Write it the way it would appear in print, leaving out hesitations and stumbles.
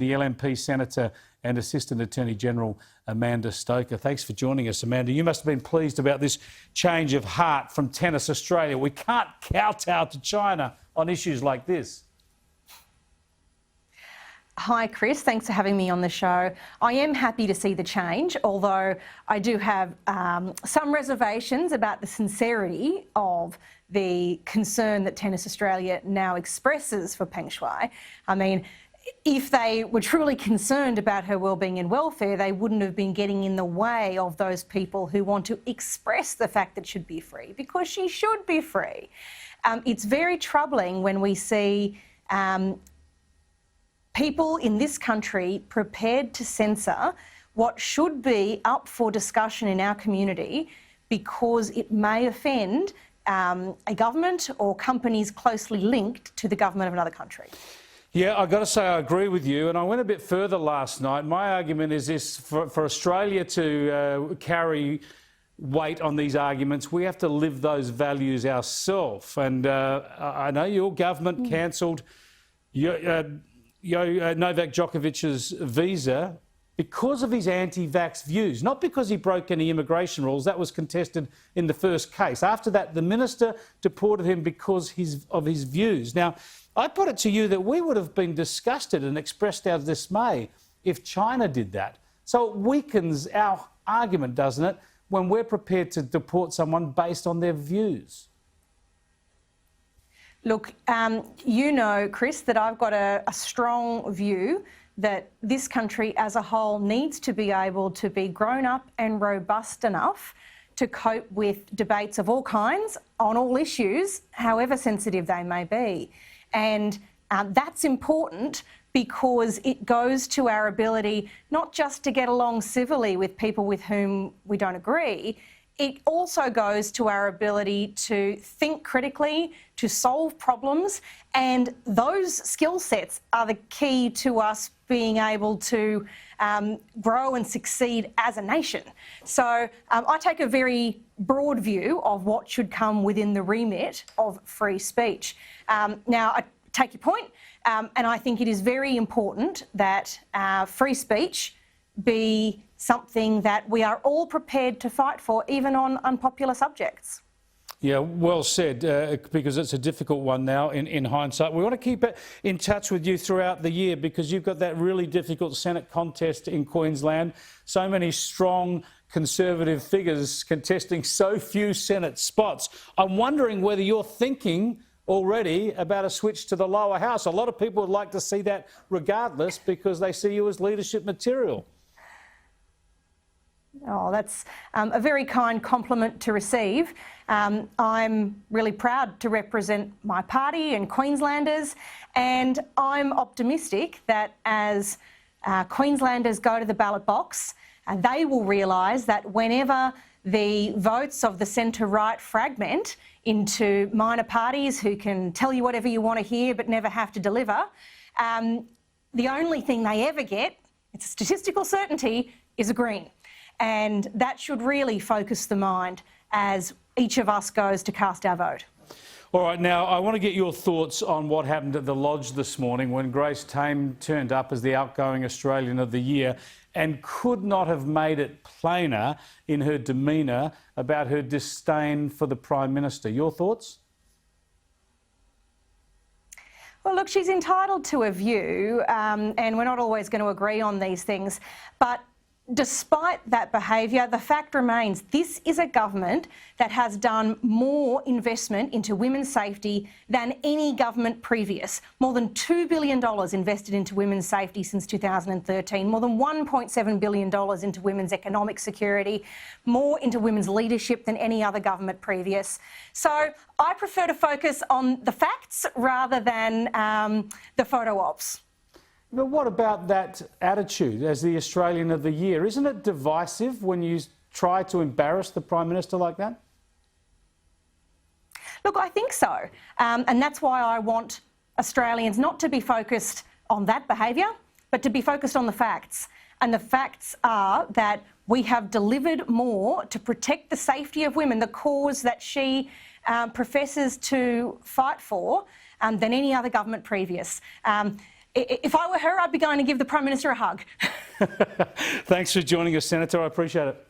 the LNP Senator and Assistant Attorney General Amanda Stoker. Thanks for joining us, Amanda. You must have been pleased about this change of heart from Tennis Australia. We can't kowtow to China on issues like this. Hi, Chris. Thanks for having me on the show. I am happy to see the change, although I do have some reservations about the sincerity of the concern that Tennis Australia now expresses for Peng Shuai. I mean, if they were truly concerned about her wellbeing and welfare, they wouldn't have been getting in the way of those people who want to express the fact that she should be free, because she should be free. It's very troubling when we see people in this country prepared to censor what should be up for discussion in our community because it may offend a government or companies closely linked to the government of another country. Yeah, I've got to say I agree with you, and I went a bit further last night. My argument is this: for Australia to carry weight on these arguments, we have to live those values ourselves. And I know your government cancelled Novak Djokovic's visa because of his anti-vax views, not because he broke any immigration rules. That was contested in the first case. After that, the minister deported him because of his views. Now, I put it to you that we would have been disgusted and expressed our dismay if China did that. So it weakens our argument, doesn't it, when we're prepared to deport someone based on their views? Look, you know, Chris, that I've got a strong view that this country as a whole needs to be able to be grown up and robust enough to cope with debates of all kinds on all issues, however sensitive they may be. And that's important because it goes to our ability not just to get along civilly with people with whom we don't agree, it also goes to our ability to think critically, to solve problems, and those skill sets are the key to us being able to grow and succeed as a nation. So I take a very broad view of what should come within the remit of free speech. Now, I take your point, and I think it is very important that free speech be something that we are all prepared to fight for, even on unpopular subjects. Yeah, well said, because it's a difficult one now in hindsight. We want to keep it in touch with you throughout the year because you've got that really difficult Senate contest in Queensland. So many strong Conservative figures contesting so few Senate spots. I'm wondering whether you're thinking already about a switch to the lower house. A lot of people would like to see that regardless because they see you as leadership material. Oh, that's a very kind compliment to receive. I'm really proud to represent my party and Queenslanders, and I'm optimistic that as Queenslanders go to the ballot box, they will realise that whenever the votes of the centre-right fragment into minor parties who can tell you whatever you want to hear but never have to deliver, the only thing they ever get, it's a statistical certainty, is a Green. And that should really focus the mind as each of us goes to cast our vote. All right, now I want to get your thoughts on what happened at the Lodge this morning when Grace Tame turned up as the outgoing Australian of the Year and could not have made it plainer in her demeanour about her disdain for the Prime Minister. Your thoughts? Well, look, she's entitled to a view, and we're not always going to agree on these things, but despite that behaviour, the fact remains this is a government that has done more investment into women's safety than any government previous. More than $2 billion invested into women's safety since 2013, more than $1.7 billion into women's economic security, more into women's leadership than any other government previous. So I prefer to focus on the facts rather than the photo ops. But what about that attitude as the Australian of the Year? Isn't it divisive when you try to embarrass the Prime Minister like that? Look, I think so. And that's why I want Australians not to be focused on that behaviour, but to be focused on the facts. And the facts are that we have delivered more to protect the safety of women, the cause that she professes to fight for, than any other government previous. if I were her, I'd be going to give the Prime Minister a hug. Thanks for joining us, Senator. I appreciate it.